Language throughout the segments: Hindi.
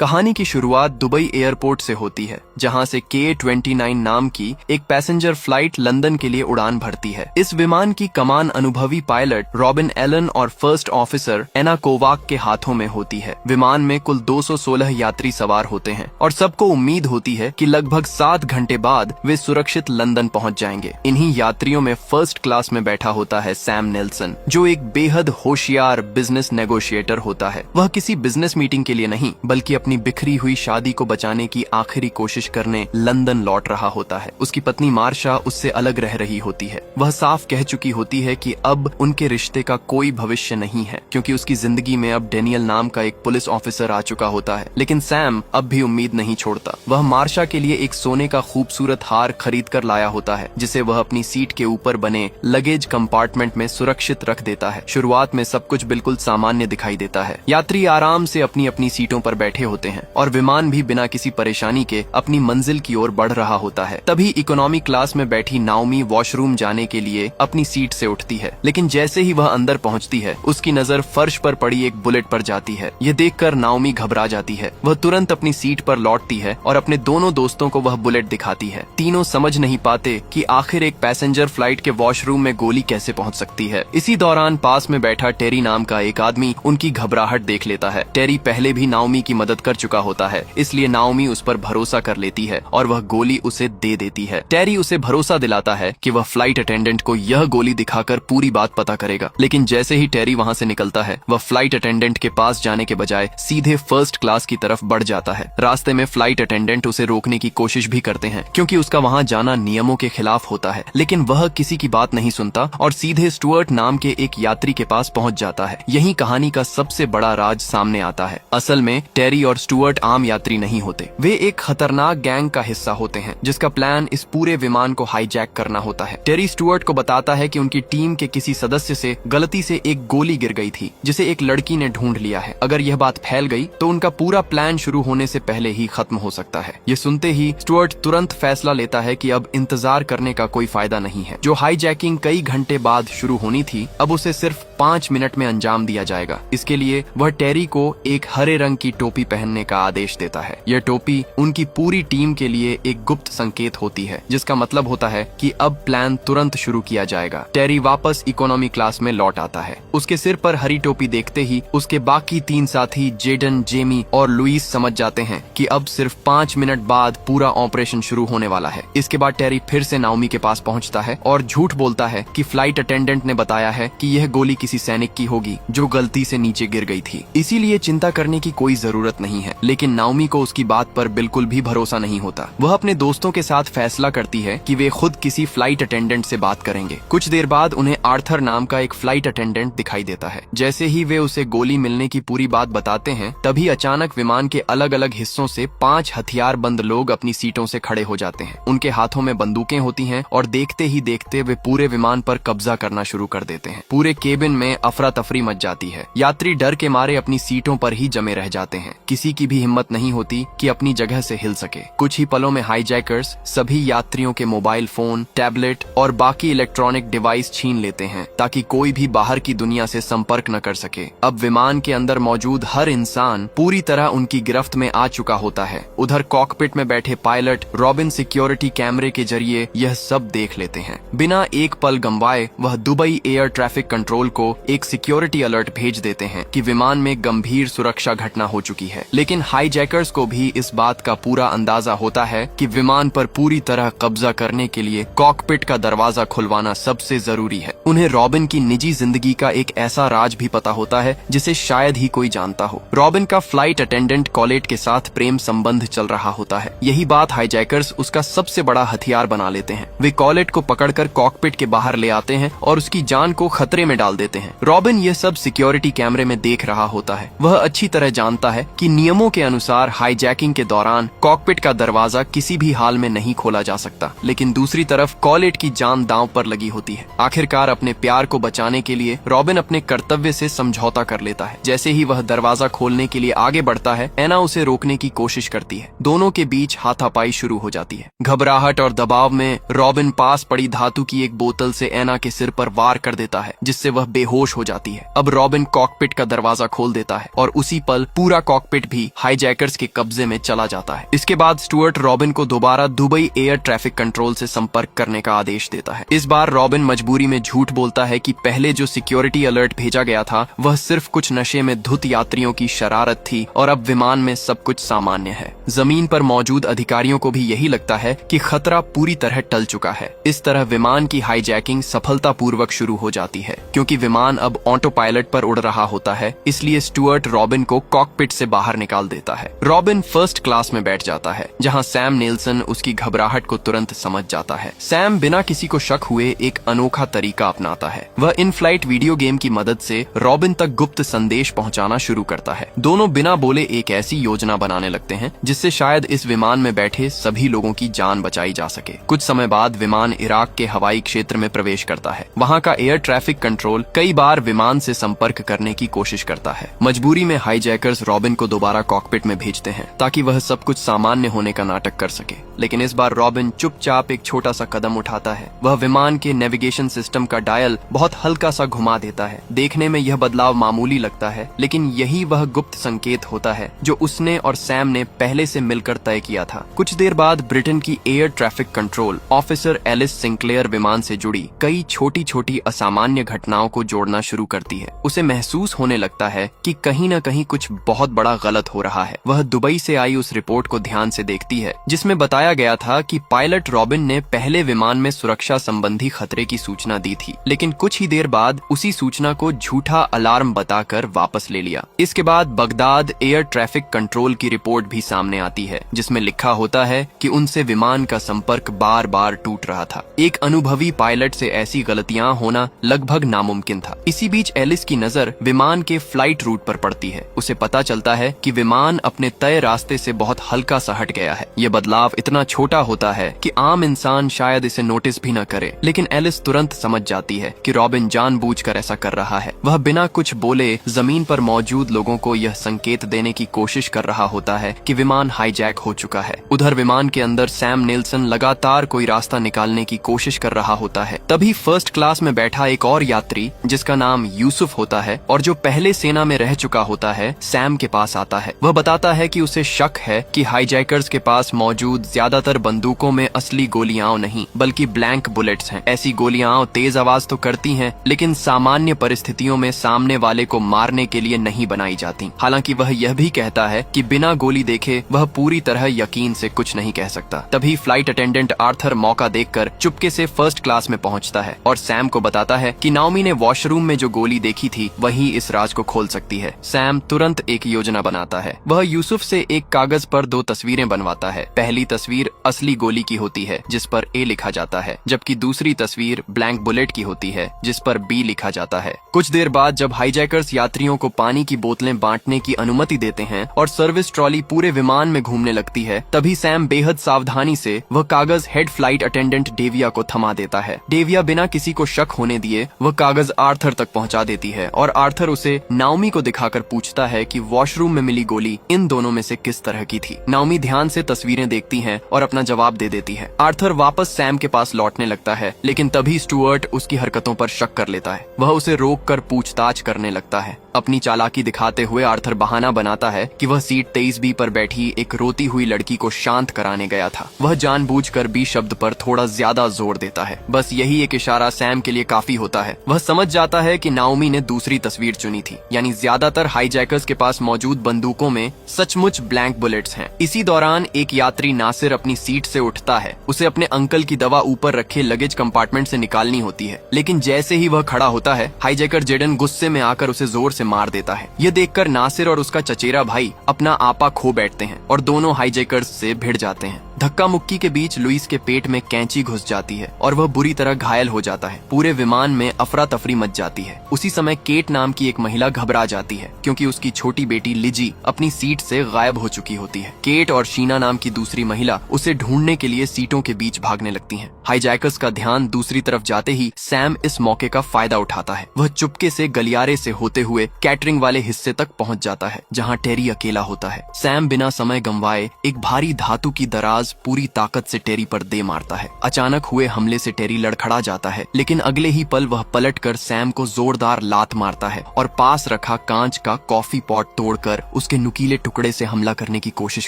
कहानी की शुरुआत दुबई एयरपोर्ट से होती है, जहां से K-29 नाम की एक पैसेंजर फ्लाइट लंदन के लिए उड़ान भरती है। इस विमान की कमान अनुभवी पायलट रॉबिन एलन और फर्स्ट ऑफिसर एना कोवाक के हाथों में होती है। विमान में कुल 216 यात्री सवार होते हैं और सबको उम्मीद होती है कि लगभग 7 घंटे बाद वे सुरक्षित लंदन पहुंच जाएंगे। इन्हीं यात्रियों में फर्स्ट क्लास में बैठा होता है सैम नेल्सन, जो एक बेहद होशियार बिजनेस नेगोशिएटर होता है। वह किसी बिजनेस मीटिंग के लिए नहीं, बल्कि अपनी बिखरी हुई शादी को बचाने की आखिरी कोशिश करने लंदन लौट रहा होता है। उसकी पत्नी मार्शा उससे अलग रह रही होती है। वह साफ कह चुकी होती है कि अब उनके रिश्ते का कोई भविष्य नहीं है, क्योंकि उसकी जिंदगी में अब डेनियल नाम का एक पुलिस ऑफिसर आ चुका होता है। लेकिन सैम अब भी उम्मीद नहीं छोड़ता। वह मार्शा के लिए एक सोने का खूबसूरत हार खरीद कर लाया होता है, जिसे वह अपनी सीट के ऊपर बने लगेज कंपार्टमेंट में सुरक्षित रख देता है। शुरुआत में सब कुछ बिल्कुल सामान्य दिखाई देता है। यात्री आराम से अपनी अपनी सीटों पर बैठे होते हैं और विमान भी बिना किसी परेशानी के अपनी मंजिल की ओर बढ़ रहा होता है। तभी इकोनॉमी क्लास में बैठी नाओमी वॉशरूम जाने के लिए अपनी सीट से उठती है, लेकिन जैसे ही वह अंदर पहुंचती है, उसकी नजर फर्श पर पड़ी एक बुलेट पर जाती है। यह देखकर नाओमी घबरा जाती है। वह तुरंत अपनी सीट पर लौटती है और अपने दोनों दोस्तों को वह बुलेट दिखाती है। तीनों समझ नहीं पाते कि आखिर एक पैसेंजर फ्लाइट के वॉशरूम में गोली कैसे पहुंच सकती है। इसी दौरान पास में बैठा टेरी नाम का एक आदमी उनकी घबराहट देख लेता है। टेरी पहले भी नाओमी की मदद कर चुका होता है, इसलिए नाओमी उस पर भरोसा कर लेती है और वह गोली उसे दे देती है। टेरी उसे भरोसा दिलाता है कि वह फ्लाइट अटेंडेंट को यह गोली दिखाकर पूरी बात पता करेगा। लेकिन जैसे ही टेरी वहां से निकलता है, वह फ्लाइट अटेंडेंट के पास जाने के बजाय सीधे फर्स्ट क्लास की तरफ बढ़ जाता है। रास्ते में फ्लाइट अटेंडेंट उसे रोकने की कोशिश भी करते हैं, क्योंकि उसका वहां जाना नियमों के खिलाफ होता है। लेकिन वह किसी की बात नहीं सुनता और सीधे स्टुअर्ट नाम के एक यात्री के पास पहुंच जाता है। यही कहानी का सबसे बड़ा राज सामने आता है। असल में टेरी और स्टुअर्ट आम यात्री नहीं होते। वे एक खतरनाक गैंग का हिस्सा होते हैं, जिसका प्लान इस पूरे विमान को हाईजैक करना होता है। टेरी स्टुअर्ट को बताता है कि उनकी टीम के किसी सदस्य से गलती से एक गोली गिर गई थी, जिसे एक लड़की ने ढूंढ लिया है। अगर यह बात फैल गई तो उनका पूरा प्लान शुरू होने से पहले ही खत्म हो सकता है। ये सुनते ही स्टुअर्ट तुरंत फैसला लेता है कि अब इंतजार करने का कोई फायदा नहीं है। जो हाईजैकिंग कई घंटे बाद शुरू होनी थी, अब उसे सिर्फ 5 मिनट में अंजाम दिया जाएगा। इसके लिए वह टेरी को एक हरे रंग की टोपी पहनने का आदेश देता है। यह टोपी उनकी पूरी टीम के लिए एक गुप्त संकेत होती है, जिसका मतलब होता है कि अब प्लान तुरंत शुरू किया जाएगा। टेरी वापस इकोनॉमी क्लास में लौट आता है। उसके सिर पर हरी टोपी देखते ही उसके बाकी 3 साथी जेडन, जेमी और लुइस समझ जाते हैं कि अब सिर्फ 5 मिनट बाद पूरा ऑपरेशन शुरू होने वाला है। इसके बाद टेरी फिर से नाओमी के पास पहुंचता है और झूठ बोलता है कि फ्लाइट अटेंडेंट ने बताया है कि यह गोली किसी सैनिक की होगी जो गलती से नीचे गिर गई थी, इसीलिए चिंता करने की कोई जरूरत नहीं है। लेकिन नाओमी को उसकी बात पर बिल्कुल भी भरोसा नहीं होता। वह अपने दोस्तों के साथ फैसला करती है कि वे खुद किसी फ्लाइट अटेंडेंट से बात करेंगे। कुछ देर बाद उन्हें आर्थर नाम का एक फ्लाइट अटेंडेंट दिखाई देता है। जैसे ही वे उसे गोली मिलने की पूरी बात बताते हैं, तभी अचानक विमान के अलग अलग हिस्सों से 5 हथियारबंद लोग अपनी सीटों से खड़े हो जाते हैं। उनके हाथों में बंदूकें होती हैं और देखते ही देखते वे पूरे विमान पर कब्जा करना शुरू कर देते हैं। पूरे केबिन में अफरा तफरी मच जाती है। यात्री डर के मारे अपनी सीटों पर ही जमे रह जाते हैं। किसी की भी हिम्मत नहीं होती कि अपनी जगह से हिल सके। कुछ ही पलों में हाईजैकर्स सभी यात्रियों के मोबाइल फोन, टैबलेट और बाकी इलेक्ट्रॉनिक डिवाइस छीन लेते हैं, ताकि कोई भी बाहर की दुनिया से संपर्क न कर सके। अब विमान के अंदर मौजूद हर इंसान पूरी तरह उनकी गिरफ्त में आ चुका होता है। उधर कॉकपिट में बैठे पायलट रॉबिन सिक्योरिटी कैमरे के जरिए यह सब देख लेते हैं। बिना एक पल गंवाए वह दुबई एयर ट्रैफिक कंट्रोल को एक सिक्योरिटी अलर्ट भेज देते हैं कि विमान में गंभीर सुरक्षा घटना हो चुकी है। लेकिन हाईजैकर्स को भी इस बात का पूरा अंदाजा होता है कि विमान पर पूरी तरह कब्जा करने के लिए कॉकपिट का दरवाजा खुलवाना सबसे जरूरी है। उन्हें रॉबिन की निजी जिंदगी का एक ऐसा राज भी पता होता है जिसे शायद ही कोई जानता हो। रॉबिन का फ्लाइट अटेंडेंट कॉलेट के साथ प्रेम संबंध चल रहा होता है। यही बात हाईजैकर्स उसका सबसे बड़ा हथियार बना लेते हैं। वे कॉलेट को पकड़कर कॉकपिट के बाहर ले आते हैं और उसकी जान को खतरे में डाल देते हैं। रॉबिन ये सब सिक्योरिटी कैमरे में देख रहा होता है। वह अच्छी तरह जानता है कि नियमों के अनुसार हाईजैकिंग के दौरान कॉकपिट का दरवाजा किसी भी हाल में नहीं खोला जा सकता। लेकिन दूसरी तरफ कॉलेट की जान दांव पर लगी होती है। आखिरकार अपने प्यार को बचाने के लिए रॉबिन अपने कर्तव्य से समझौता कर लेता है। जैसे ही वह दरवाजा खोलने के लिए आगे बढ़ता है, एना उसे रोकने की कोशिश करती है। दोनों के बीच हाथापाई शुरू हो जाती है। घबराहट और दबाव में रॉबिन पास पड़ी धातु की एक बोतल से एना के सिर पर वार कर देता है, जिससे वह बेहोश हो जाती है। अब रॉबिन कॉकपिट का दरवाजा खोल देता है और उसी पल पूरा कॉकपिट भी हाईजैकर्स के कब्जे में चला जाता है। इसके बाद स्टुअर्ट रॉबिन को दोबारा दुबई एयर ट्रैफिक कंट्रोल से संपर्क करने का आदेश देता है। इस बार रॉबिन मजबूरी में झूठ बोलता है कि पहले जो सिक्योरिटी अलर्ट भेजा गया था वह सिर्फ कुछ नशे में धुत यात्रियों की शरारत थी और अब विमान में सब कुछ सामान्य है। जमीन पर मौजूद अधिकारियों को भी यही लगता है कि खतरा पूरी तरह टल चुका है। इस तरह विमान की हाईजैकिंग सफलतापूर्वक शुरू हो जाती है। क्योंकि विमान अब ऑटो पायलट पर उड़ रहा होता है, इसलिए स्टुअर्ट रॉबिन को कॉकपिट से बाहर निकाल देता है। रॉबिन फर्स्ट क्लास में बैठ जाता है, जहां सैम नेल्सन उसकी घबराहट को तुरंत समझ जाता है। सैम बिना किसी को शक हुए एक अनोखा तरीका अपनाता है। वह इन फ्लाइट वीडियो गेम की मदद से रॉबिन तक गुप्त संदेश पहुंचाना शुरू करता है। दोनों बिना बोले एक ऐसी योजना बनाने लगते हैं जिससे शायद इस विमान में बैठे सभी लोगों की जान बचाई जा सके। कुछ समय बाद विमान इराक के हवाई क्षेत्र में प्रवेश करता है। वहां का एयर ट्रैफिक कंट्रोल कई बार विमान से संपर्क करने की कोशिश करता है। मजबूरी में हाईजैकर्स रॉबिन को दोबारा कॉकपिट में भेजते हैं ताकि वह सब कुछ सामान्य होने का नाटक कर सके। लेकिन इस बार रॉबिन चुपचाप एक छोटा सा कदम उठाता है। वह विमान के नेविगेशन सिस्टम का डायल बहुत हल्का सा घुमा देता है। देखने में यह बदलाव मामूली लगता है, लेकिन यही वह गुप्त संकेत होता है जो उसने और सैम ने पहले से मिलकर तय किया था। कुछ देर बाद ब्रिटेन की air traffic control officer Alice Sinclair विमान से जुड़ी कई छोटी छोटी असामान्य घटनाओं को जोड़ना शुरू करती है। उसे महसूस होने लगता है कि कहीं न कहीं कुछ बहुत बड़ा गलत हो रहा है। वह दुबई से आई उस रिपोर्ट को ध्यान से देखती है जिसमें बताया गया था कि पायलट रॉबिन ने पहले विमान में सुरक्षा संबंधी खतरे की सूचना दी थी, लेकिन कुछ ही देर बाद उसी सूचना को झूठा अलार्म बताकर वापस ले लिया। इसके बाद बगदाद एयर ट्रैफिक कंट्रोल की रिपोर्ट भी सामने आती है जिसमें लिखा होता है कि उनसे विमान का संपर्क बार बार टूट रहा था। एक अनुभवी पायलट से ऐसी गलतियां होना लगभग नामुमकिन था। इसी बीच एलिस की नजर विमान के फ्लाइट रूट पर पड़ती है। उसे पता चलता है कि विमान अपने तय रास्ते से बहुत हल्का सा हट गया है। ये बदलाव इतना छोटा होता है कि आम इंसान शायद इसे नोटिस भी न करे, लेकिन एलिस तुरंत समझ जाती है कि रॉबिन जानबूझकर ऐसा कर रहा है। वह बिना कुछ बोले जमीन पर मौजूद लोगों को यह संकेत देने की कोशिश कर रहा होता है कि विमान हाईजैक हो चुका है। उधर विमान के अंदर सैम नेल्सन लगातार कोई रास्ता निकालने की कोशिश कर रहा होता है। तभी फर्स्ट क्लास में बैठा एक और यात्री जिसका नाम यूसुफ होता है और जो पहले सेना में रह चुका होता है, सैम के पास आता है। वह बताता है कि उसे शक है कि हाईजैकर्स के पास मौजूद ज्यादातर बंदूकों में असली गोलियां नहीं बल्कि ब्लैंक बुलेट्स हैं। ऐसी गोलियां तेज आवाज तो करती हैं, लेकिन सामान्य परिस्थितियों में सामने वाले को मारने के लिए नहीं बनाई जाती। हालांकि वह यह भी कहता है कि बिना गोली देखे वह पूरी तरह यकीन से कुछ नहीं कह सकता। तभी फ्लाइट अटेंडेंट आर्थर मौका देखकर चुपके से फर्स्ट क्लास में पहुंचता है और सैम को बताता है कि नाओमी ने वॉशरूम में जो गोली देखी थी वही इस राज को खोल सकती है। सैम तुरंत एक योजना बनाता है। वह यूसुफ से एक कागज पर 2 तस्वीरें बनवाता है। पहली तस्वीर असली गोली की होती है जिस पर ए लिखा जाता है, जबकि दूसरी तस्वीर ब्लैंक बुलेट की होती है जिस पर बी लिखा जाता है। कुछ देर बाद जब हाईजैकर्स यात्रियों को पानी की बोतलें बांटने की अनुमति देते हैं और सर्विस ट्रॉली पूरे विमान में घूमने लगती है, तभी सैम बेहद सावधानी से वह कागज हेड फ्लाइट अटेंडेंट डेविया को थमा देता है। डेविया बिना किसी को शक होने दिए वह कागज आर्थर तक पहुंचा देती है और आर्थर उसे नाओमी को दिखाकर पूछता है कि वॉशरूम में मिली गोली इन दोनों में से किस तरह की थी। नाओमी ध्यान से तस्वीरें देखती है और अपना जवाब दे देती है। आर्थर वापस सैम के पास लौटने लगता है, लेकिन तभी स्टुअर्ट उसकी हरकतों पर शक कर लेता है। वह उसे रोककर पूछताछ करने लगता है। अपनी चालाकी दिखाते हुए आर्थर बहाना बनाता है कि वह सीट 23B पर बैठी एक रोती हुई लड़की को शांत कराने गया था। वह जानबूझकर बी शब्द पर थोड़ा ज्यादा जोर देता है। बस यही एक इशारा सैम के लिए काफी होता है। वह समझ जाता है कि नाओमी ने दूसरी तस्वीर चुनी थी, यानी ज्यादातर हाईजैकर्स के पास मौजूद बंदूकों में सचमुच ब्लैंक बुलेट्स हैं। इसी दौरान एक यात्री नासिर अपनी सीट से उठता है। उसे अपने अंकल की दवा ऊपर रखे लगेज कंपार्टमेंट से निकालनी होती है, लेकिन जैसे ही वह खड़ा होता है, हाईजैकर जेडन गुस्से में आकर उसे जोर से मार देता है। यह देखकर नासिर और उसका चचेरा भाई अपना आपा खो बैठते हैं और दोनों हाईजैकर्स से भिड़ जाते हैं। धक्का मुक्की के बीच लुइस के पेट में कैंची घुस जाती है और वह बुरी तरह घायल हो जाता है। पूरे विमान में अफरा तफरी मच जाती है। उसी समय केट नाम की एक महिला घबरा जाती है क्योंकि उसकी छोटी बेटी लिजी अपनी सीट से गायब हो चुकी होती है। केट और शीना नाम की दूसरी महिला उसे ढूंढने के लिए सीटों के बीच भागने लगती हैं। हाईजैकर्स का ध्यान दूसरी तरफ जाते ही सैम इस मौके का फायदा उठाता है। वह चुपके से गलियारे से होते हुए कैटरिंग वाले हिस्से तक पहुंच जाता है जहां टेरी अकेला होता है। सैम बिना समय गंवाए एक भारी धातु की दराज लुइस पूरी ताकत से टेरी पर दे मारता है। अचानक हुए हमले से टेरी लड़खड़ा जाता है, लेकिन अगले ही पल वह पलटकर सैम को जोरदार लात मारता है और पास रखा कांच का कॉफी पॉट तोड़कर उसके नुकीले टुकड़े से हमला करने की कोशिश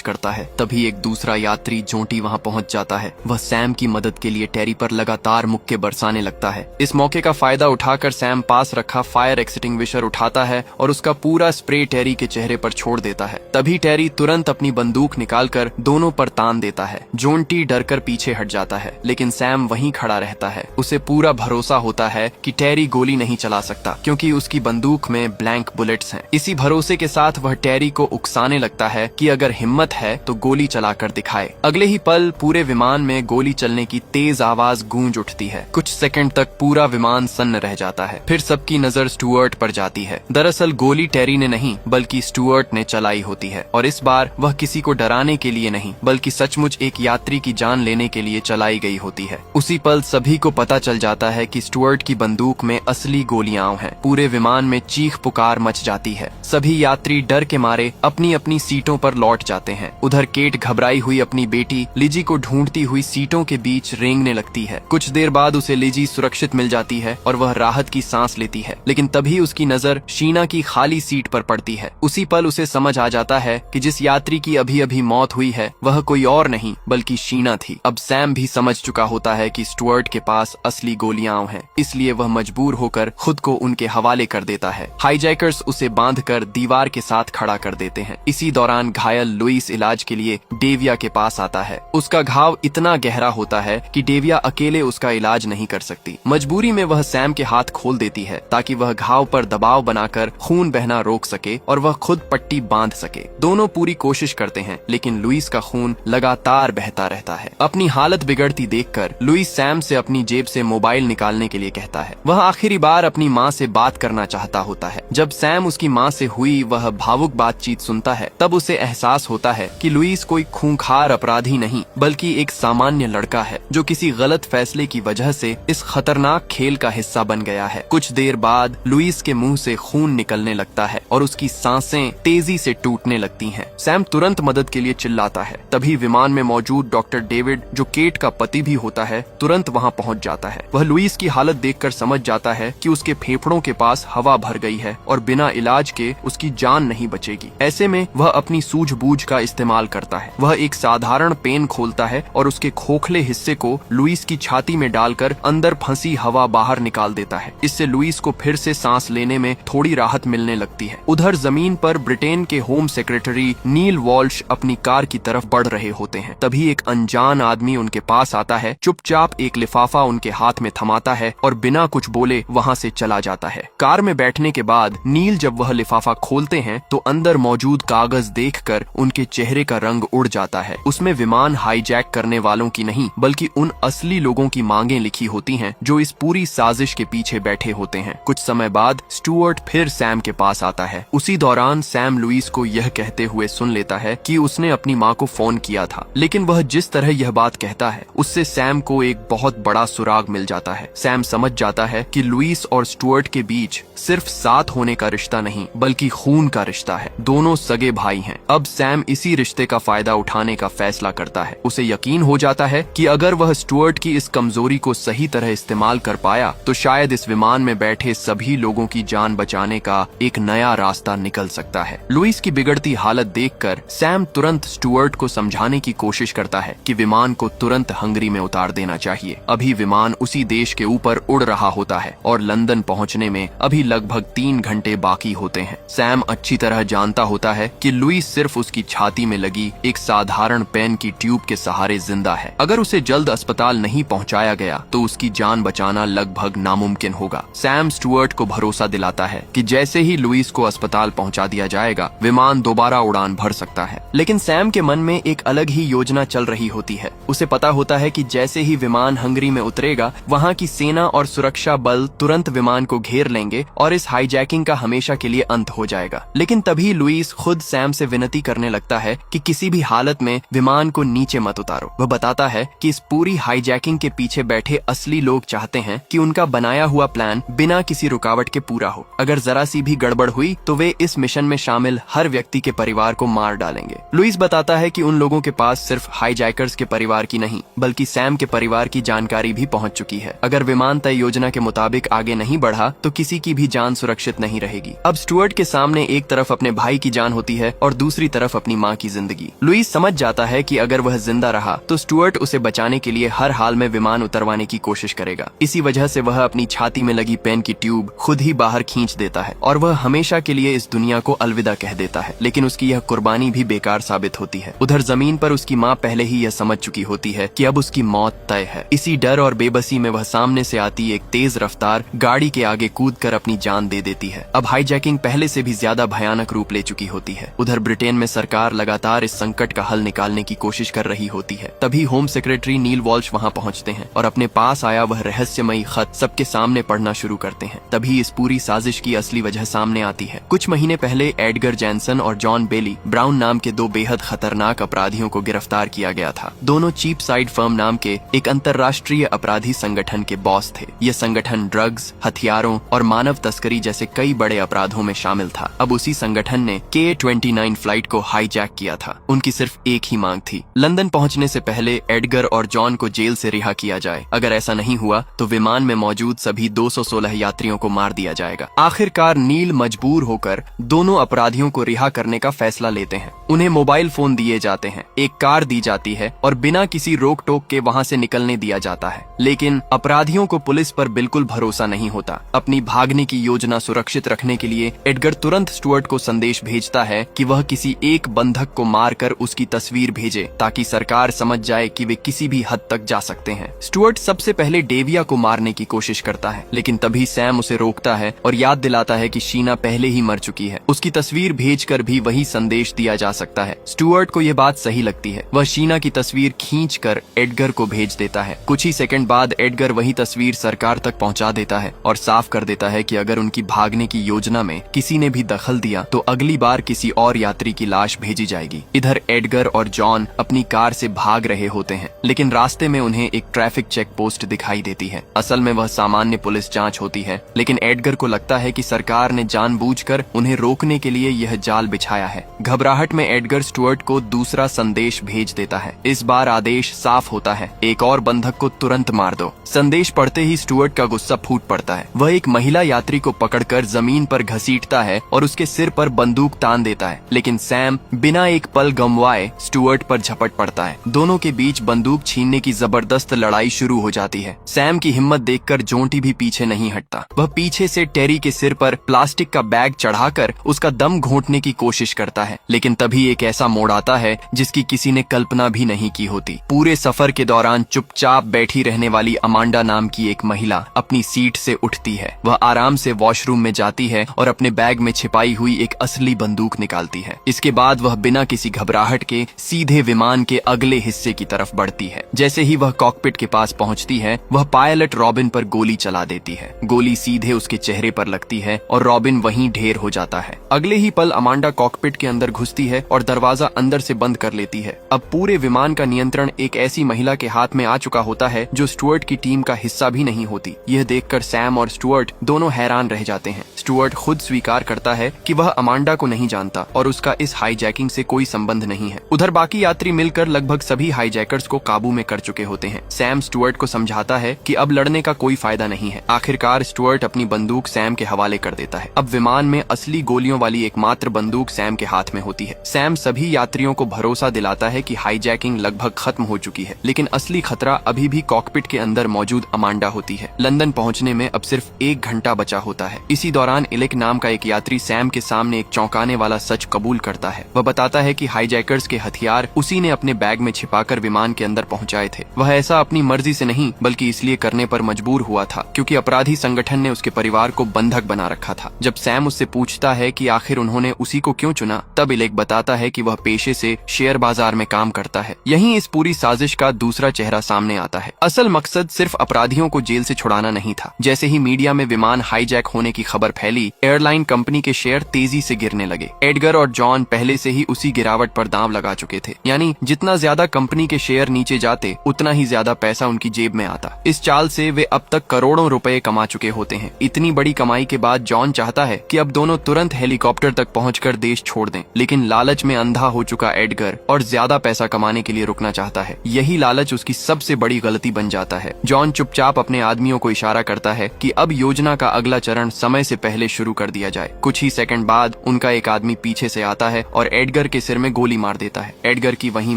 करता है। तभी एक दूसरा यात्री जोंटी वहां पहुंच जाता है। वह सैम की मदद के लिए टेरी पर लगातार मुक्के बरसाने लगता है। इस मौके का फायदा उठाकर सैम पास रखा फायर एक्सटिंग्विशर उठाता है और उसका पूरा स्प्रे टेरी के चेहरे पर छोड़ देता है। तभी टेरी तुरंत अपनी बंदूक निकालकर दोनों पर तान देता है। जोंटी डरकर पीछे हट जाता है, लेकिन सैम वहीं खड़ा रहता है। उसे पूरा भरोसा होता है कि टेरी गोली नहीं चला सकता, क्योंकि उसकी बंदूक में ब्लैंक बुलेट्स हैं। इसी भरोसे के साथ वह टेरी को उकसाने लगता है कि अगर हिम्मत है तो गोली चलाकर दिखाए। अगले ही पल पूरे विमान में गोली चलने की तेज आवाज गूंज उठती है। कुछ सेकंड तक पूरा विमान सन्न रह जाता है। फिर सबकी नजर स्टुअर्ट पर जाती है। दरअसल गोली टेरी ने नहीं बल्कि स्टुअर्ट ने चलाई होती है, और इस बार वह किसी को डराने के लिए नहीं बल्कि सचमुच एक यात्री की जान लेने के लिए चलाई गई होती है। उसी पल सभी को पता चल जाता है कि स्टुअर्ट की बंदूक में असली गोलियां हैं। पूरे विमान में चीख पुकार मच जाती है। सभी यात्री डर के मारे अपनी अपनी सीटों पर लौट जाते हैं। उधर केट घबराई हुई अपनी बेटी लिजी को ढूंढती हुई सीटों के बीच रेंगने लगती है। कुछ देर बाद उसे लिजी सुरक्षित मिल जाती है और वह राहत की सांस लेती है, लेकिन तभी उसकी नजर शीना की खाली सीट पर पड़ती है। उसी पल उसे समझ आ जाता है कि जिस यात्री की अभी अभी मौत हुई है वह कोई और नहीं बल्कि शीना थी। अब सैम भी समझ चुका होता है कि स्टुअर्ट के पास असली गोलियां हैं, इसलिए वह मजबूर होकर खुद को उनके हवाले कर देता है। हाईजैकर्स उसे बांधकर दीवार के साथ खड़ा कर देते हैं। इसी दौरान घायल लुइस इलाज के लिए डेविया के पास आता है। उसका घाव इतना गहरा होता है कि डेविया अकेले उसका इलाज नहीं कर सकती। मजबूरी में वह सैम के हाथ खोल देती है ताकि वह घाव पर दबाव बनाकर खून बहना रोक सके और वह खुद पट्टी बांध सके। दोनों पूरी कोशिश करते हैं, लेकिन लुइस का खून लगातार बहता रहता है। अपनी हालत बिगड़ती देखकर लुइस सैम से अपनी जेब से मोबाइल निकालने के लिए कहता है। वह आखिरी बार अपनी माँ से बात करना चाहता होता है। जब सैम उसकी माँ से हुई वह भावुक बातचीत सुनता है, तब उसे एहसास होता है कि लुइस कोई खूंखार अपराधी नहीं बल्कि एक सामान्य लड़का है जो किसी गलत फैसले की वजह से इस खतरनाक खेल का हिस्सा बन गया है। कुछ देर बाद लुइस के मुंह से खून निकलने लगता है और उसकी सांसें तेजी से टूटने लगती हैं। सैम तुरंत मदद के लिए चिल्लाता है। तभी विमान में मौजूद डॉक्टर डेविड, जो केट का पति भी होता है, तुरंत वहां पहुंच जाता है। वह लुइस की हालत देखकर समझ जाता है कि उसके फेफड़ों के पास हवा भर गई है और बिना इलाज के उसकी जान नहीं बचेगी। ऐसे में वह अपनी सूझबूझ का इस्तेमाल करता है। वह एक साधारण पेन खोलता है और उसके खोखले हिस्से को लुइस की छाती में डालकर अंदर फंसी हवा बाहर निकाल देता है। इससे लुइस को फिर से सांस लेने में थोड़ी राहत मिलने लगती है। उधर जमीन पर ब्रिटेन के होम सेक्रेटरी नील वॉल्श अपनी कार की तरफ बढ़ रहे होते हैं। तभी एक अनजान आदमी उनके पास आता है, चुपचाप एक लिफाफा उनके हाथ में थमाता है और बिना कुछ बोले वहां से चला जाता है। कार में बैठने के बाद नील जब वह लिफाफा खोलते हैं तो अंदर मौजूद कागज देखकर उनके चेहरे का रंग उड़ जाता है। उसमें विमान हाईजैक करने वालों की नहीं बल्कि उन असली लोगों की मांगें लिखी होती हैं जो इस पूरी साजिश के पीछे बैठे होते हैं। कुछ समय बाद स्टुअर्ट फिर सैम के पास आता है। उसी दौरान सैम लुइस को यह कहते हुए सुन लेता है कि उसने अपनी माँ को फोन किया था, लेकिन वह जिस तरह यह बात कहता है उससे सैम को एक बहुत बड़ा सुराग मिल जाता है। सैम समझ जाता है कि लुइस और स्टुअर्ट के बीच सिर्फ साथ होने का रिश्ता नहीं बल्कि खून का रिश्ता है। दोनों सगे भाई हैं। अब सैम इसी रिश्ते का फायदा उठाने का फैसला करता है। उसे यकीन हो जाता है कि अगर वह स्टुअर्ट की इस कमजोरी को सही तरह इस्तेमाल कर पाया तो शायद इस विमान में बैठे सभी लोगों की जान बचाने का एक नया रास्ता निकल सकता है। लुइस की बिगड़ती हालत देखकर सैम तुरंत स्टुअर्ट को समझाने की कोशिश करता है कि विमान को तुरंत हंगरी में उतार देना चाहिए। अभी विमान उसी देश के ऊपर उड़ रहा होता है और लंदन पहुंचने में अभी लगभग 3 घंटे बाकी होते हैं। सैम अच्छी तरह जानता होता है कि लुइस सिर्फ उसकी छाती में लगी एक साधारण पेन की ट्यूब के सहारे जिंदा है। अगर उसे जल्द अस्पताल नहीं पहुंचाया गया तो उसकी जान बचाना लगभग नामुमकिन होगा। सैम स्टुअर्ट को भरोसा दिलाता है कि जैसे ही लुइस को अस्पताल पहुंचा दिया जाएगा विमान दोबारा उड़ान भर सकता है। लेकिन सैम के मन में एक अलग ही योजना चल रही होती है। उसे पता होता है कि जैसे ही विमान हंगरी में उतरेगा वहां की सेना और सुरक्षा बल तुरंत विमान को घेर लेंगे और इस हाईजैकिंग का हमेशा के लिए अंत हो जाएगा। लेकिन तभी लुइस खुद सैम से विनती करने लगता है कि किसी भी हालत में विमान को नीचे मत उतारो। वह बताता है कि इस पूरी हाईजैकिंग के पीछे बैठे असली लोग चाहते हैं कि उनका बनाया हुआ प्लान बिना किसी रुकावट के पूरा हो। अगर जरा सी भी गड़बड़ हुई तो वे इस मिशन में शामिल हर व्यक्ति के परिवार को मार डालेंगे। लुइस बताता है कि उन लोगों के पास सिर्फ हाईजैकर्स के परिवार की नहीं बल्कि सैम के परिवार की जानकारी भी पहुंच चुकी है। अगर विमान तय योजना के मुताबिक आगे नहीं बढ़ा तो किसी की भी जान सुरक्षित नहीं रहेगी। अब स्टुअर्ट के सामने एक तरफ अपने भाई की जान होती है और दूसरी तरफ अपनी माँ की जिंदगी। लुइस समझ जाता है कि अगर वह जिंदा रहा तो स्टुअर्ट उसे बचाने के लिए हर हाल में विमान उतरवाने की कोशिश करेगा। इसी वजह से वह अपनी छाती में लगी पेन की ट्यूब खुद ही बाहर खींच देता है और वह हमेशा के लिए इस दुनिया को अलविदा कह देता है। लेकिन उसकी यह कुर्बानी भी बेकार साबित होती है। उधर जमीन पर उसकी माँ पहले ही यह समझ चुकी होती है कि अब उसकी मौत तय है। इसी डर और बेबसी में वह सामने से आती एक तेज रफ्तार गाड़ी के आगे कूदकर अपनी जान दे देती है। अब हाईजैकिंग पहले से भी ज्यादा भयानक रूप ले चुकी होती है। उधर ब्रिटेन में सरकार लगातार इस संकट का हल निकालने की कोशिश कर रही होती है। तभी होम सेक्रेटरी नील वॉल्श वहां पहुंचते हैं और अपने पास आया वह रहस्यमयी खत सबके सामने पढ़ना शुरू करते हैं। तभी इस पूरी साजिश की असली वजह सामने आती है। कुछ महीने पहले एडगर जैनसन और जॉन बेली ब्राउन नाम के दो बेहद खतरनाक अपराधियों को गिरफ्तार किया गया था। दोनों चीप साइड फर्म नाम के एक अंतर्राष्ट्रीय अपराधी संगठन के बॉस थे। यह संगठन ड्रग्स, हथियारों और मानव तस्करी जैसे कई बड़े अपराधों में शामिल था। अब उसी संगठन ने K-29 फ्लाइट को हाईजैक किया था। उनकी सिर्फ एक ही मांग थी, लंदन पहुंचने से पहले एडगर और जॉन को जेल से रिहा किया जाए। अगर ऐसा नहीं हुआ तो विमान में मौजूद सभी 216 यात्रियों को मार दिया जाएगा। आखिरकार नील मजबूर होकर दोनों अपराधियों को रिहा करने का फैसला लेते हैं। उन्हें मोबाइल फोन दिए जाते हैं, एक कार दी जाती है और बिना किसी रोक टोक के वहां से निकलने दिया जाता है। लेकिन अपराधियों को पुलिस पर बिल्कुल भरोसा नहीं होता। अपनी भागने की योजना सुरक्षित रखने के लिए एडगर तुरंत स्टुअर्ट को संदेश भेजता है कि वह किसी एक बंधक को मारकर उसकी तस्वीर भेजे ताकि सरकार समझ जाए कि वे किसी भी हद तक जा सकते हैं। स्टुअर्ट सबसे पहले डेविया को मारने की कोशिश करता है, लेकिन तभी सैम उसे रोकता है और याद दिलाता है कि शीना पहले ही मर चुकी है। उसकी तस्वीर भेजकर भी वही संदेश दिया जा सकता है। स्टुअर्ट को यह बात सही लगती है। वह शीना की तस्वीर खींचकर एडगर को भेज देता है। कुछ ही सेकंड बाद एडगर वही तस्वीर सरकार तक पहुंचा देता है और साफ कर देता है कि अगर उनकी भागने की योजना में किसी ने भी दखल दिया तो अगली बार किसी और यात्री की लाश भेजी जाएगी। इधर एडगर और जॉन अपनी कार से भाग रहे होते हैं, लेकिन रास्ते में उन्हें एक ट्रैफिक चेक पोस्ट दिखाई देती है। असल में वह सामान्य पुलिस जांच होती है, लेकिन एडगर को लगता है कि सरकार ने जानबूझकर उन्हें रोकने के लिए यह जाल बिछाया है। घबराहट में एडगर स्टुअर्ट को दूसरा संदेश भेज देता है। इस बार आदेश साफ होता है, एक और बंधक को तुरंत मार दो। संदेश पढ़ते ही स्टुअर्ट का गुस्सा फूट पड़ता है। वह एक महिला यात्री को पकड़कर जमीन पर घसीटता है और उसके सिर पर बंदूक तान देता है, लेकिन सैम बिना एक पल गंवाए स्टुअर्ट पर झपट पड़ता है। दोनों के बीच बंदूक छीनने की जबरदस्त लड़ाई शुरू हो जाती है। सैम की हिम्मत देखकर जोंटी भी पीछे नहीं हटता। वह पीछे से टेरी के सिर पर प्लास्टिक का बैग चढ़ाकर उसका दम घोंटने की कोशिश करता है, लेकिन तभी एक ऐसा मोड़ आता है जिसकी किसी ने कल्पना भी नहीं की होती। पूरे सफर के दौरान चुपचाप बैठी रहने वाली अमांडा नाम की एक महिला अपनी सीट से उठती है। वह आराम से वॉशरूम में जाती है और अपने बैग में छिपाई हुई एक असली बंदूक निकालती है। इसके बाद वह बिना किसी घबराहट के सीधे विमान के अगले हिस्से की तरफ बढ़ती है। जैसे ही वह कॉकपिट के पास पहुंचती है, वह पायलट रॉबिन पर गोली चला देती है। गोली सीधे उसके चेहरे पर लगती है और रॉबिन वहीं ढेर हो जाता है। अगले ही पल अमांडा कॉकपिट के अंदर घुसती है और दरवाजा अंदर से बंद कर लेती है। अब पूरे विमान का नियंत्रण एक ऐसी महिला के हाथ में आ चुका होता है जो स्टुअर्ट की टीम का हिस्सा भी नहीं होती। यह देखकर सैम और स्टुअर्ट दोनों हैरान रह जाते हैं। स्टुअर्ट खुद स्वीकार करता है कि वह अमांडा को नहीं जानता और उसका इस हाईजैकिंग से कोई संबंध नहीं है। उधर बाकी यात्री मिलकर लगभग सभी हाईजैकर्स को काबू में कर चुके होते हैं। सैम स्टुअर्ट को समझाता है कि अब लड़ने का कोई फायदा नहीं है। आखिरकार स्टुअर्ट अपनी बंदूक सैम के हवाले कर देता है। अब विमान में असली गोलियों वाली एकमात्र बंदूक सैम के हाथ में होती है। सैम सभी यात्रियों को भरोसा दिलाता है कि हाईजैकिंग लगभग खत्म हो चुकी है, लेकिन असली खतरा अभी भी कॉकपिट के अंदर मौजूद अमांडा होती है। लंदन पहुंचने में अब सिर्फ 1 घंटा बचा होता है। इसी दौरान इलेक नाम का एक यात्री सैम के सामने एक चौंकाने वाला सच कबूल करता है। वह बताता है कि हाईजैकर्स के हथियार उसी ने अपने बैग में छिपाकर विमान के अंदर पहुंचाए थे। वह ऐसा अपनी मर्जी से नहीं बल्कि इसलिए करने पर मजबूर हुआ था क्योंकि अपराधी संगठन ने उसके परिवार को बंधक बना रखा था। जब सैम उससे पूछता है कि आखिर उन्होंने उसी को क्यों चुना, तब इलेक बताता है कि वह पेशे से शेयर बाजार में काम करता है। यहीं इस पूरी साजिश का दूसरा चेहरा सामने आता है। असल मकसद सिर्फ अपराधियों को जेल से छुड़ाना नहीं था। जैसे ही मीडिया में विमान हाईजैक होने की खबर फैली, एयरलाइन कंपनी के शेयर तेजी से गिरने लगे। एडगर और जॉन पहले से ही उसी गिरावट पर दांव लगा चुके थे, यानी जितना ज्यादा कंपनी के शेयर नीचे जाते उतना ही ज्यादा पैसा उनकी जेब में आता। इस चाल से वे अब तक करोड़ों रुपए कमा चुके होते हैं। इतनी बड़ी कमाई के बाद जॉन चाहता है कि अब दोनों तुरंत हेलीकॉप्टर तक पहुंचकर देश छोड़ दें, लेकिन लालच में अंधा हो चुका एडगर और ज्यादा ज्यादा पैसा कमाने के लिए रुकना चाहता है। यही लालच उसकी सबसे बड़ी गलती बन जाता है। जॉन चुपचाप अपने आदमियों को इशारा करता है कि अब योजना का अगला चरण समय से पहले शुरू कर दिया जाए। कुछ ही सेकंड बाद उनका एक आदमी पीछे से आता है और एडगर के सिर में गोली मार देता है। एडगर की वहीं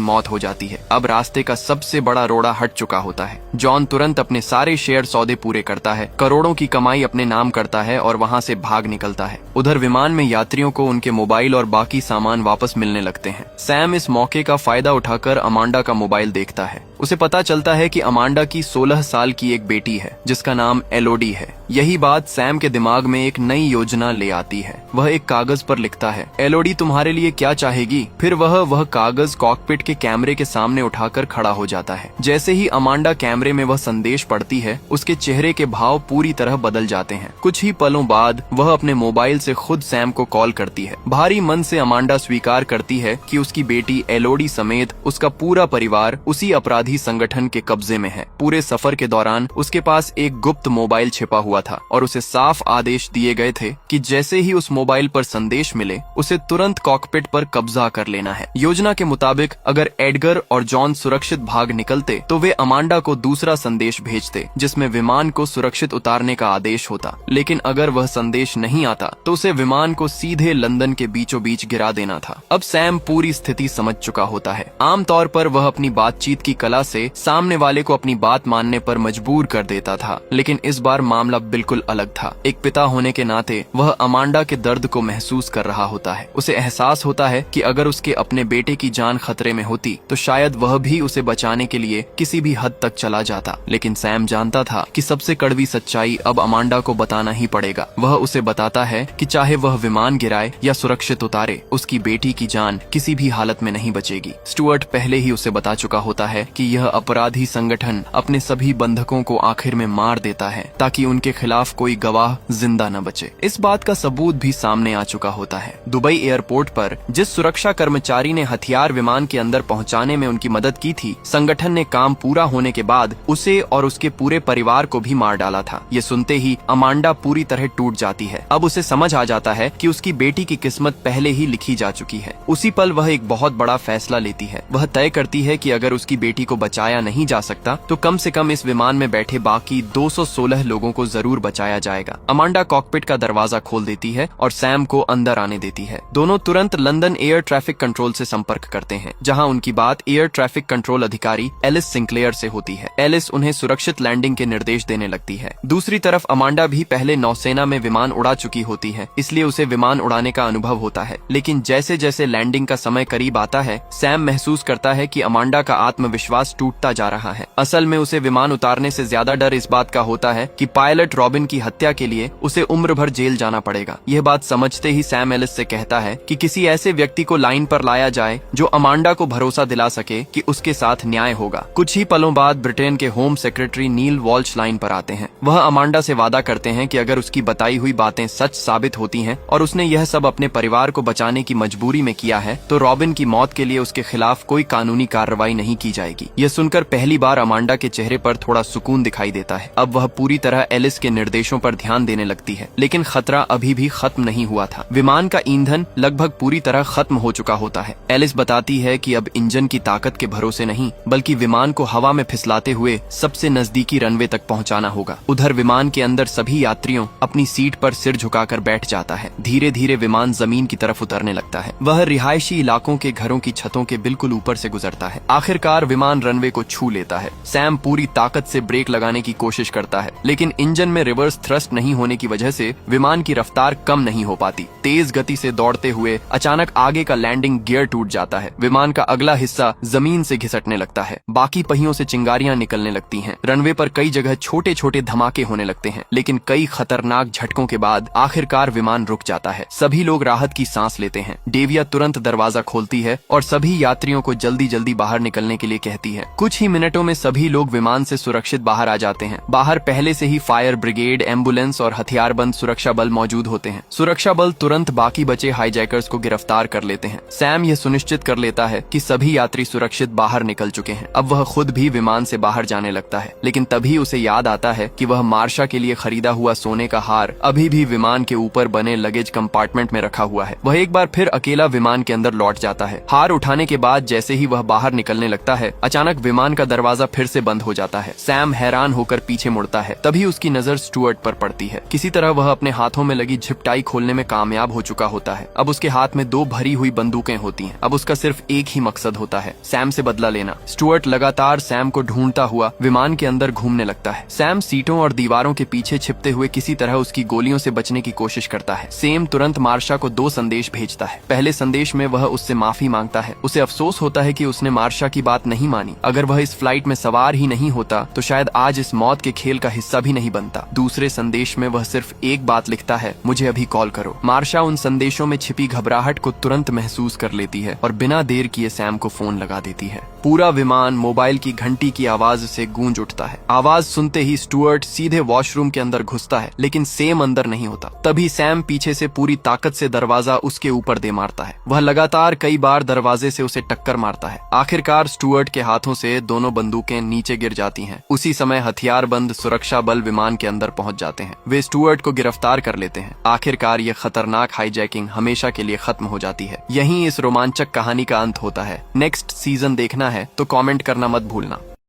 मौत हो जाती है। अब रास्ते का सबसे बड़ा रोड़ा हट चुका होता है। जॉन तुरंत अपने सारे शेयर सौदे पूरे करता है, करोड़ों की कमाई अपने नाम करता है और वहाँ से भाग निकलता है। उधर विमान में यात्रियों को उनके मोबाइल और बाकी सामान वापस मिलने लगते हैं। सैम इस मौके का फायदा उठाकर अमांडा का मोबाइल देखता है। उसे पता चलता है कि अमांडा की 16 साल की एक बेटी है जिसका नाम एलोडी है। यही बात सैम के दिमाग में एक नई योजना ले आती है। वह एक कागज पर लिखता है, एलोडी तुम्हारे लिए क्या चाहेगी। फिर वह कागज कॉकपिट के कैमरे के सामने उठाकर खड़ा हो जाता है। जैसे ही अमांडा कैमरे में वह संदेश पढ़ती है, उसके चेहरे के भाव पूरी तरह बदल जाते हैं। कुछ ही पलों बाद वह अपने मोबाइल से खुद सैम को कॉल करती है। भारी मन से अमांडा स्वीकार करती है कि उसकी बेटी एलोडी समेत उसका पूरा परिवार उसी अपराधी संगठन के कब्जे में है। पूरे सफर के दौरान उसके पास एक गुप्त मोबाइल छिपा हुआ था और उसे साफ आदेश दिए गए थे कि जैसे ही उस मोबाइल पर संदेश मिले उसे तुरंत कॉकपिट पर कब्जा कर लेना है। योजना के मुताबिक अगर एडगर और जॉन सुरक्षित भाग निकलते तो वे अमांडा को दूसरा संदेश भेजते जिसमें विमान को सुरक्षित उतारने का आदेश होता। लेकिन अगर वह संदेश नहीं आता तो उसे विमान को सीधे लंदन के बीचों बीच गिरा देना था। अब सैम पूरी स्थिति समझ चुका होता है। आमतौर पर वह अपनी बातचीत की कला से सामने वाले को अपनी बात मानने पर मजबूर कर देता था, लेकिन इस बार मामला बिल्कुल अलग था। एक पिता होने के नाते वह अमांडा के दर्द को महसूस कर रहा होता है। उसे एहसास होता है कि अगर उसके अपने बेटे की जान खतरे में होती तो शायद वह भी उसे बचाने के लिए किसी भी हद तक चला जाता। लेकिन सैम जानता था कि सबसे कड़वी सच्चाई अब अमांडा को बताना ही पड़ेगा। वह उसे बताता है कि चाहे वह विमान गिराए या सुरक्षित उतारे, उसकी बेटी की जान किसी भी हालत में नहीं बचेगी। स्टुअर्ट पहले ही उसे बता चुका होता है कि यह अपराधी संगठन अपने सभी बंधकों को आखिर में मार देता है ताकि उनके खिलाफ कोई गवाह जिंदा न बचे। इस बात का सबूत भी सामने आ चुका होता है। दुबई एयरपोर्ट पर जिस सुरक्षा कर्मचारी ने हथियार विमान के अंदर पहुंचाने में उनकी मदद की थी, संगठन ने काम पूरा होने के बाद उसे और उसके पूरे परिवार को भी मार डाला था। ये सुनते ही अमांडा पूरी तरह टूट जाती है। अब उसे समझ आ जाता है कि उसकी बेटी की किस्मत पहले ही लिखी जा चुकी है। उसी पल वह एक बहुत बड़ा फैसला लेती है। वह तय करती है कि अगर उसकी बेटी को बचाया नहीं जा सकता तो कम से कम इस विमान में बैठे बाकी 216 लोगों को जरूर बचाया जाएगा। अमांडा कॉकपिट का दरवाजा खोल देती है और सैम को अंदर आने देती है। दोनों तुरंत लंदन एयर ट्रैफिक कंट्रोल से संपर्क करते हैं, जहां उनकी बात एयर ट्रैफिक कंट्रोल अधिकारी एलिस सिंक्लेयर से होती है। एलिस उन्हें सुरक्षित लैंडिंग के निर्देश देने लगती है। दूसरी तरफ अमांडा भी पहले नौसेना में विमान उड़ा चुकी होती है, इसलिए उसे विमान उड़ाने का अनुभव होता है। लेकिन जैसे जैसे लैंडिंग का समय करीब आता है, सैम महसूस करता है कि अमांडा का आत्मविश्वास टूटता जा रहा है। असल में उसे विमान उतारने से ज्यादा डर इस बात का होता है कि पायलट रॉबिन की हत्या के लिए उसे उम्र भर जेल जाना पड़ेगा। यह बात समझते ही सैम एलिस से कहता है कि किसी ऐसे व्यक्ति को लाइन पर लाया जाए जो अमांडा को भरोसा दिला सके कि उसके साथ न्याय होगा। कुछ ही पलों बाद ब्रिटेन के होम सेक्रेटरी नील वॉल्श लाइन पर आते हैं। वह अमांडा से वादा करते हैं कि अगर उसकी बताई हुई बातें सच साबित होती हैं और उसने यह सब अपने परिवार को बचाने की मजबूरी में किया है तो रॉबिन की मौत के लिए उसके खिलाफ कोई कानूनी कार्रवाई नहीं की जाएगी। यह सुनकर पहली बार अमांडा के चेहरे पर थोड़ा सुकून दिखाई देता है। अब वह पूरी तरह एलिस के निर्देशों पर ध्यान देने लगती है। लेकिन खतरा अभी भी खत्म नहीं हुआ था। विमान का ईंधन लगभग पूरी तरह खत्म हो चुका होता है। एलिस बताती है कि अब इंजन की ताकत के भरोसे नहीं बल्कि विमान को हवा में फिसलाते हुए सबसे नजदीकी रनवे तक पहुंचाना होगा। उधर विमान के अंदर सभी यात्रियों अपनी सीट पर सिर झुकाकर बैठ जाता है। धीरे धीरे विमान जमीन की तरफ उतरने लगता है। वह रिहायशी इलाकों के घरों की छतों के बिल्कुल ऊपर से गुजरता है। आखिरकार विमान रनवे को छू लेता है। सैम पूरी ताकत से ब्रेक लगाने की कोशिश करता है, लेकिन इंजन में रिवर्स थ्रस्ट नहीं होने की वजह से विमान की रफ्तार कम नहीं हो पाती। तेज गति से दौड़ते हुए अचानक आगे का लैंडिंग गियर टूट जाता है। विमान का अगला हिस्सा जमीन से घिसटने लगता है। बाकी पहियों से चिंगारियां निकलने लगती हैं। रनवे पर कई जगह छोटे छोटे धमाके होने लगते हैं, लेकिन कई खतरनाक झटकों के बाद आखिरकार विमान रुक जाता है। सभी लोग राहत की सांस लेते हैं। डेविया तुरंत दरवाजा खोलती है और सभी यात्रियों को जल्दी जल्दी बाहर निकलने के लिए कहती होती है। कुछ ही मिनटों में सभी लोग विमान से सुरक्षित बाहर आ जाते हैं। बाहर पहले से ही फायर ब्रिगेड, एम्बुलेंस और हथियारबंद सुरक्षा बल मौजूद होते हैं। सुरक्षा बल तुरंत बाकी बचे हाईजैकर्स को गिरफ्तार कर लेते हैं। सैम यह सुनिश्चित कर लेता है कि सभी यात्री सुरक्षित बाहर निकल चुके हैं। अब वह खुद भी विमान से बाहर जाने लगता है, लेकिन तभी उसे याद आता है कि वह मार्शा के लिए खरीदा हुआ सोने का हार अभी भी विमान के ऊपर बने लगेज कंपार्टमेंट में रखा हुआ है। वह एक बार फिर अकेला विमान के अंदर लौट जाता है। हार उठाने के बाद जैसे ही वह बाहर निकलने लगता है, अचानक विमान का दरवाजा फिर से बंद हो जाता है। सैम हैरान होकर पीछे मुड़ता है। तभी उसकी नजर स्टुअर्ट पर पड़ती है। किसी तरह वह अपने हाथों में लगी झिपटाई खोलने में कामयाब हो चुका होता है। अब उसके हाथ में 2 भरी हुई बंदूकें होती हैं। अब उसका सिर्फ एक ही मकसद होता है, सैम से बदला लेना। स्टुअर्ट लगातार सैम को ढूंढता हुआ विमान के अंदर घूमने लगता है। सैम सीटों और दीवारों के पीछे छिपते हुए किसी तरह उसकी गोलियों से बचने की कोशिश करता है। सैम तुरंत मार्शा को 2 संदेश भेजता है। पहले संदेश में वह उससे माफी मांगता है। उसे अफसोस होता है कि उसने मार्शा की बात नहीं मानी। अगर वह इस फ्लाइट में सवार ही नहीं होता तो शायद आज इस मौत के खेल का हिस्सा भी नहीं बनता। दूसरे संदेश में वह सिर्फ एक बात लिखता है, मुझे अभी कॉल करो। मार्शा उन संदेशों में छिपी घबराहट को तुरंत महसूस कर लेती है और बिना देर किए सैम को फोन लगा देती है। पूरा विमान मोबाइल की घंटी की आवाज से गूंज उठता है। आवाज सुनते ही स्टुअर्ट सीधे वॉशरूम के अंदर घुसता है, लेकिन सैम अंदर नहीं होता। तभी सैम पीछे से पूरी ताकत से दरवाजा उसके ऊपर दे मारता है। वह लगातार कई बार दरवाजे से उसे टक्कर मारता है। आखिरकार स्टुअर्ट के हाथों से दोनों बंदूकें नीचे गिर जाती हैं। उसी समय हथियारबंद सुरक्षा बल विमान के अंदर पहुंच जाते हैं। वे स्टुअर्ट को गिरफ्तार कर लेते हैं। आखिरकार ये खतरनाक हाईजैकिंग हमेशा के लिए खत्म हो जाती है। यहीं इस रोमांचक कहानी का अंत होता है। नेक्स्ट सीजन देखना है तो कमेंट करना मत भूलना।